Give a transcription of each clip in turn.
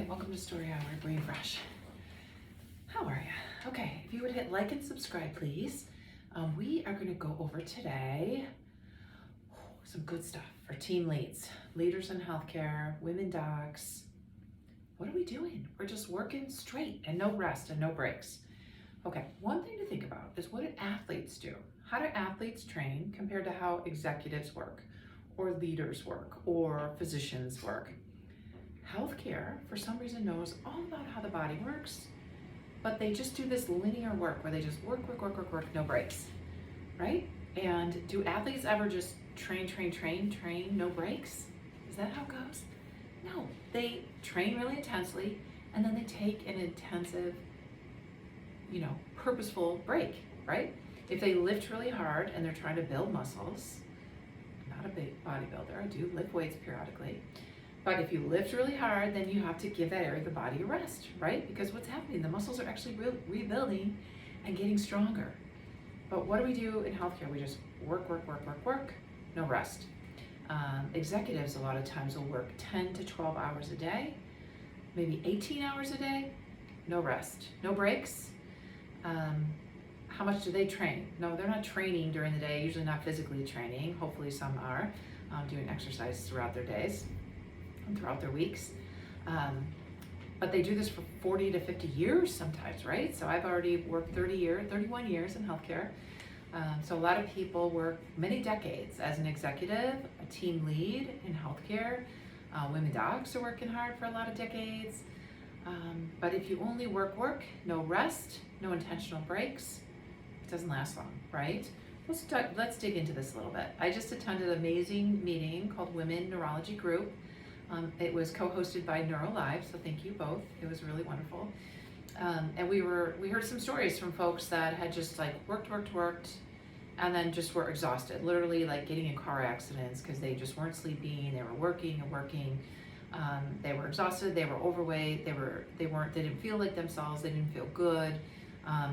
welcome to Story Hour, Brain Fresh. How are you? Okay, if you would hit like and subscribe, please. We are going to go over today some good stuff for team leads, leaders in healthcare, women docs. What are we doing? We're just working straight and no rest and no breaks. Okay, one thing to think about is what do athletes do? How do athletes train compared to how executives work, or leaders work, or physicians work? Healthcare, for some reason, knows all about how the body works, but they just do this linear work where they just work, no breaks, right? And do athletes ever just train, no breaks? Is that how it goes? No, they train really intensely, and then they take an intensive, purposeful break, right? If they lift really hard and they're trying to build muscles, I'm not a big bodybuilder, I do lift weights periodically, but if you lift really hard, then you have to give that area of the body a rest, right? Because what's happening? The muscles are actually rebuilding and getting stronger. But what do we do in healthcare? We just work, no rest. Executives a lot of times will work 10 to 12 hours a day, maybe 18 hours a day, no rest, no breaks. How much do they train? No, they're not training during the day, usually not physically training. Hopefully some are doing exercise throughout their days. Throughout their weeks, but they do this for 40 to 50 years sometimes, right? So I've already worked 31 years in healthcare. So a lot of people work many decades as an executive, a team lead in healthcare. Women docs are working hard for a lot of decades. But if you only work, no rest, no intentional breaks, it doesn't last long, right? Let's dig into this a little bit. I just attended an amazing meeting called Women Neurology Group. It was co-hosted by Neurolive, so thank you both. It was really wonderful. And we heard some stories from folks that had just like worked, and then just were exhausted, literally like getting in car accidents because they just weren't sleeping. They were working. They were exhausted. They were overweight. They didn't feel like themselves. They didn't feel good.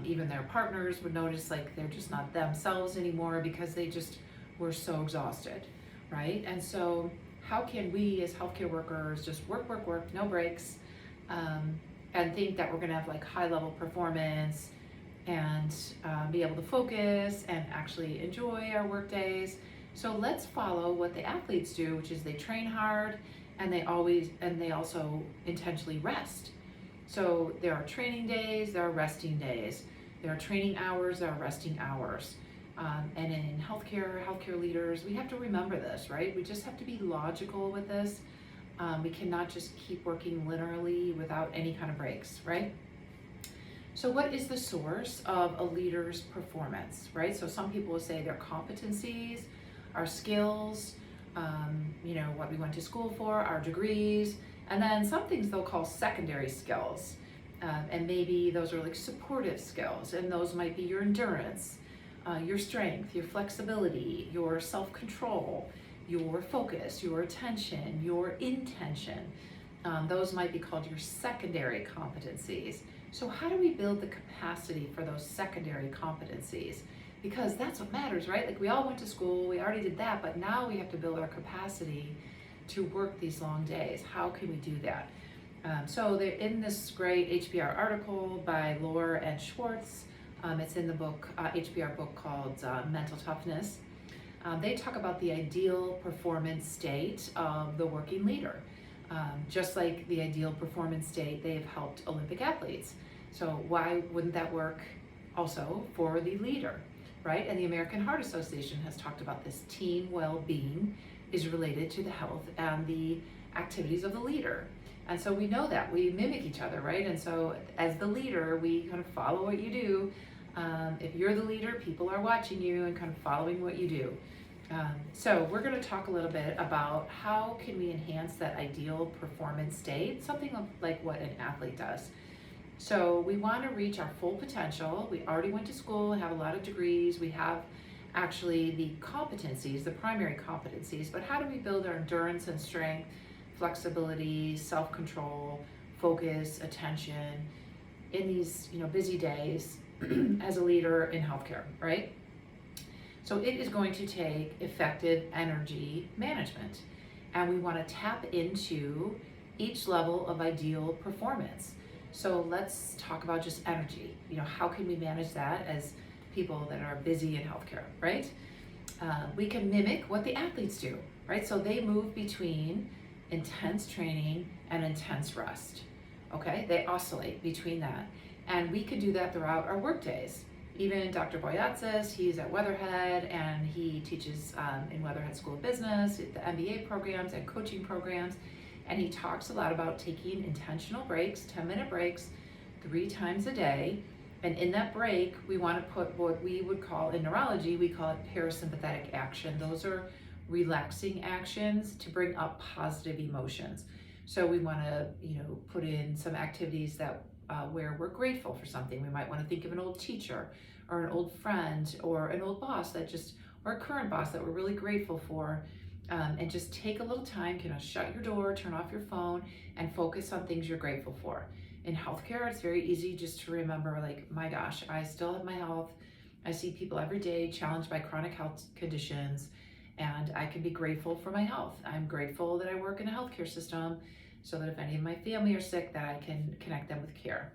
Even their partners would notice like they're just not themselves anymore because they just were so exhausted, right? And so how can we as healthcare workers just work, no breaks, and think that we're gonna have like high level performance and be able to focus and actually enjoy our work days? So let's follow what the athletes do, which is they train hard and they also intentionally rest. So there are training days, there are resting days. There are training hours, there are resting hours. And in healthcare leaders, we have to remember this, right? We just have to be logical with this. We cannot just keep working literally without any kind of breaks, right? So what is the source of a leader's performance, right? So some people will say their competencies, our skills, what we went to school for, our degrees, and then some things they'll call secondary skills. And maybe those are like supportive skills, and those might be your endurance, your strength, your flexibility, your self-control, your focus, your attention, your intention. Those might be called your secondary competencies. So how do we build the capacity for those secondary competencies? Because that's what matters, right? Like we all went to school, we already did that, but now we have to build our capacity to work these long days. How can we do that? So they're in this great HBR article by Lohr and Schwartz. It's in the book, HBR book called Mental Toughness. They talk about the ideal performance state of the working leader. Just like the ideal performance state, they've helped Olympic athletes. So why wouldn't that work also for the leader, right? And the American Heart Association has talked about this. Team well-being is related to the health and the activities of the leader. And so we know that, we mimic each other, right? And so as the leader, we kind of follow what you do. If you're the leader, people are watching you and kind of following what you do. So we're going to talk a little bit about how can we enhance that ideal performance state, something like what an athlete does. So we want to reach our full potential. We already went to school and have a lot of degrees. We have actually the competencies, the primary competencies, but how do we build our endurance and strength, flexibility, self-control, focus, attention in these busy days as a leader in healthcare, right? So it is going to take effective energy management, and we want to tap into each level of ideal performance. So let's talk about just energy. How can we manage that as people that are busy in healthcare, right? We can mimic what the athletes do, right? So they move between intense training and intense rest, okay? They oscillate between that. And we could do that throughout our work days. Even Dr. Boyatzis, he's at Weatherhead, and he teaches in Weatherhead School of Business, the MBA programs and coaching programs, and he talks a lot about taking intentional breaks, 10-minute breaks, 3 times a day. And in that break, we want to put what we would call, in neurology, we call it parasympathetic action. Those are relaxing actions to bring up positive emotions. So we want to, put in some activities that where we're grateful for something. We might want to think of an old teacher or an old friend or an old boss or a current boss that we're really grateful for. And just take a little time, shut your door, turn off your phone, and focus on things you're grateful for. In healthcare, it's very easy just to remember, like, my gosh, I still have my health. I see people every day challenged by chronic health conditions, and I can be grateful for my health. I'm grateful that I work in a healthcare system so that if any of my family are sick, that I can connect them with care.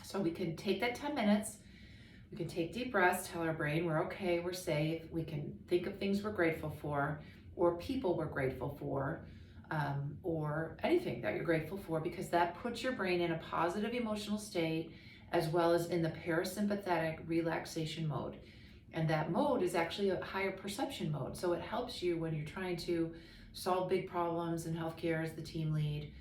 So we can take that 10 minutes, we can take deep breaths, tell our brain we're okay, we're safe, we can think of things we're grateful for, or people we're grateful for, or anything that you're grateful for, because that puts your brain in a positive emotional state as well as in the parasympathetic relaxation mode. And that mode is actually a higher perception mode. So it helps you when you're trying to solve big problems in healthcare as the team lead.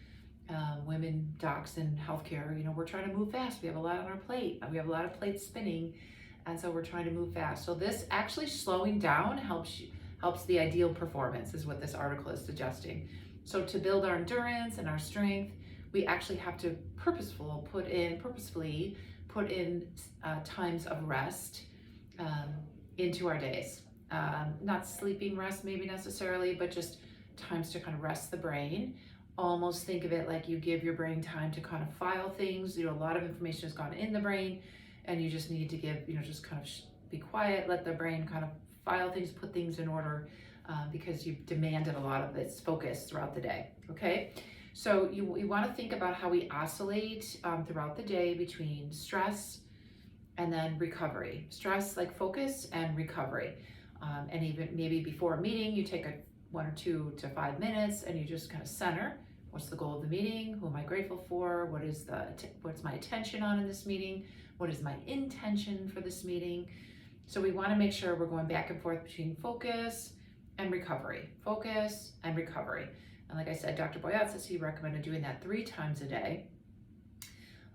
Women docs in healthcare, we're trying to move fast. We have a lot on our plate. We have a lot of plates spinning. And so we're trying to move fast. So this actually slowing down helps the ideal performance, is what this article is suggesting. So to build our endurance and our strength, we actually have to purposefully put in times of rest into our days. Not sleeping rest maybe necessarily, but just times to kind of rest the brain. Almost think of it like you give your brain time to kind of file things. A lot of information has gone in the brain, and you just need to give, just kind of be quiet, let the brain kind of file things, put things in order, because you've demanded a lot of its focus throughout the day, okay? So you want to think about how we oscillate throughout the day between stress and then recovery. Stress, like focus, and recovery. And even maybe before a meeting, you take 1 or 2 to 5 minutes and you just kind of center. What's the goal of the meeting? Who am I grateful for? What's my attention on in this meeting? What is my intention for this meeting? So we want to make sure we're going back and forth between focus and recovery. Focus and recovery. And like I said, Dr. Boyatzis, he recommended doing that 3 times a day.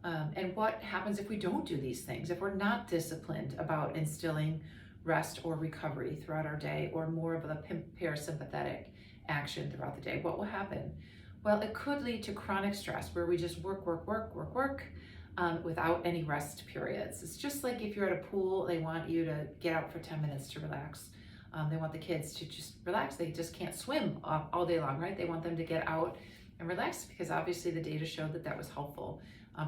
And what happens if we don't do these things? If we're not disciplined about instilling rest or recovery throughout our day, or more of a parasympathetic action throughout the day, what will happen? Well, it could lead to chronic stress where we just work without any rest periods. It's just like if you're at a pool, they want you to get out for 10 minutes to relax. They want the kids to just relax. They just can't swim all day long, right? They want them to get out and relax, because obviously the data showed that was helpful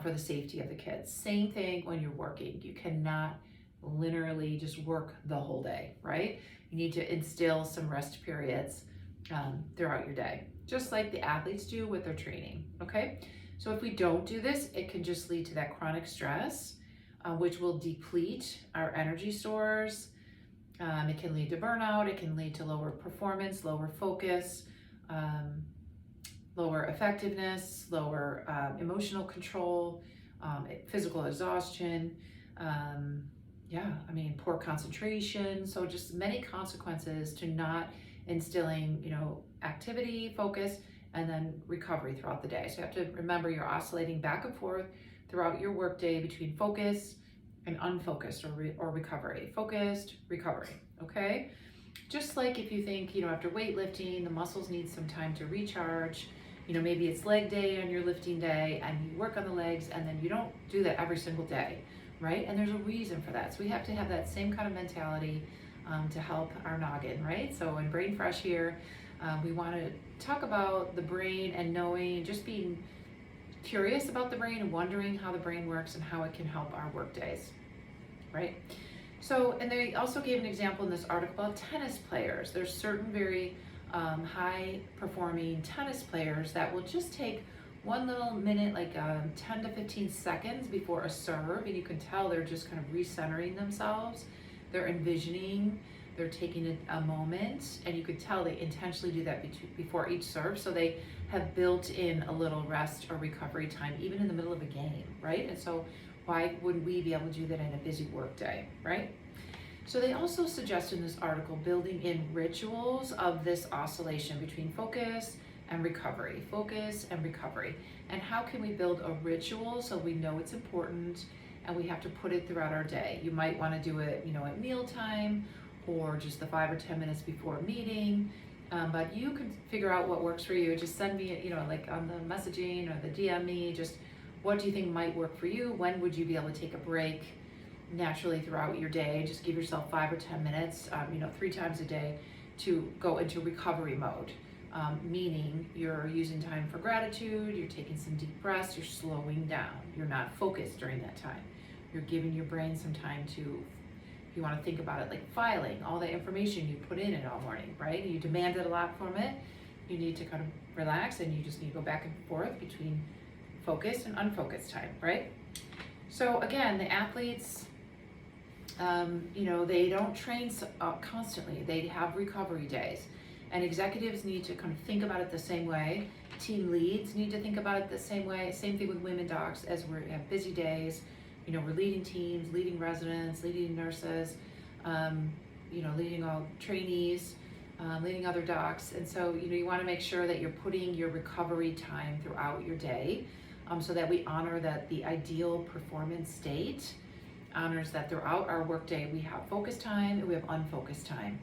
for the safety of the kids. Same thing when you're working. You cannot linearly just work the whole day, right? You need to instill some rest periods throughout your day, just like the athletes do with their training, okay? So if we don't do this, it can just lead to that chronic stress, which will deplete our energy stores. It can lead to burnout. It can lead to lower performance, lower focus, lower effectiveness, lower emotional control, physical exhaustion, poor concentration. So just many consequences to not instilling, activity, focus, and then recovery throughout the day. So you have to remember you're oscillating back and forth throughout your workday between focus and unfocused or recovery. Focused, recovery, okay? Just like if you think, after weightlifting, the muscles need some time to recharge. Maybe it's leg day on your lifting day and you work on the legs, and then you don't do that every single day, right? And there's a reason for that. So we have to have that same kind of mentality to help our noggin, right? So in Brain Fresh here, we want to talk about the brain and just being curious about the brain and wondering how the brain works and how it can help our work days, right? So, and they also gave an example in this article about tennis players. There's certain very high performing tennis players that will just take one little minute, like 10 to 15 seconds before a serve, and you can tell they're just kind of recentering themselves. They're envisioning, they're taking a moment, and you could tell they intentionally do that before each serve, so they have built in a little rest or recovery time, even in the middle of a game, right? And so why wouldn't we be able to do that in a busy work day, right? So they also suggest in this article building in rituals of this oscillation between focus and recovery, and how can we build a ritual so we know it's important and we have to put it throughout our day. You might want to do it, at mealtime or just the 5 or 10 minutes before a meeting, but you can figure out what works for you. Just send me, like on the messaging or the DM me, just what do you think might work for you? When would you be able to take a break naturally throughout your day? Just give yourself 5 or 10 minutes, 3 times a day to go into recovery mode. Meaning you're using time for gratitude, you're taking some deep breaths, you're slowing down, you're not focused during that time. You're giving your brain some time to, if you want to think about it, like filing all the information you put in it all morning, right? You demanded a lot from it, you need to kind of relax, and you just need to go back and forth between focused and unfocused time, right? So again, the athletes, they don't train constantly, they have recovery days. And executives need to kind of think about it the same way. Team leads need to think about it the same way. Same thing with women docs, as we have busy days. We're leading teams, leading residents, leading nurses, leading all trainees, leading other docs. And so, you want to make sure that you're putting your recovery time throughout your day, so that we honor that the ideal performance state honors that throughout our workday we have focused time and we have unfocused time.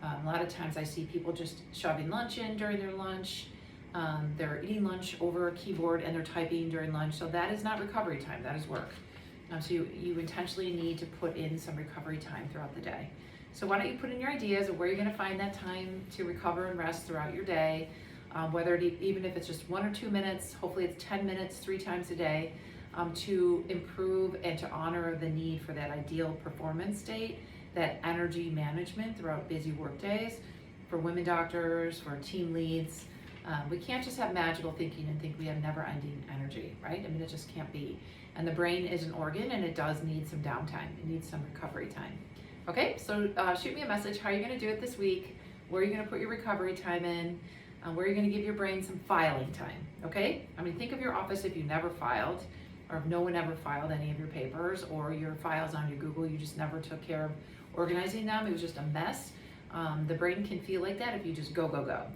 A lot of times I see people just shoving lunch in during their lunch. They're eating lunch over a keyboard and they're typing during lunch. So that is not recovery time, that is work. So you intentionally need to put in some recovery time throughout the day. So why don't you put in your ideas of where you're gonna find that time to recover and rest throughout your day, even if it's just 1 or 2 minutes, hopefully it's 10 minutes 3 times a day, to improve and to honor the need for that ideal performance state, that energy management throughout busy work days for women doctors, for team leads. We can't just have magical thinking and think we have never-ending energy, right? I mean, it just can't be. And the brain is an organ and it does need some downtime. It needs some recovery time. Okay, so shoot me a message. How are you gonna do it this week? Where are you gonna put your recovery time in? Where are you gonna give your brain some filing time, okay? I mean, think of your office if you never filed, or if no one ever filed any of your papers, or your files on your Google, you just never took care of organizing them, it was just a mess. The brain can feel like that if you just go.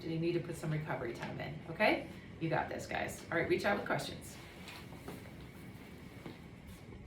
You need to put some recovery time in, okay? You got this, guys. All right, reach out with questions.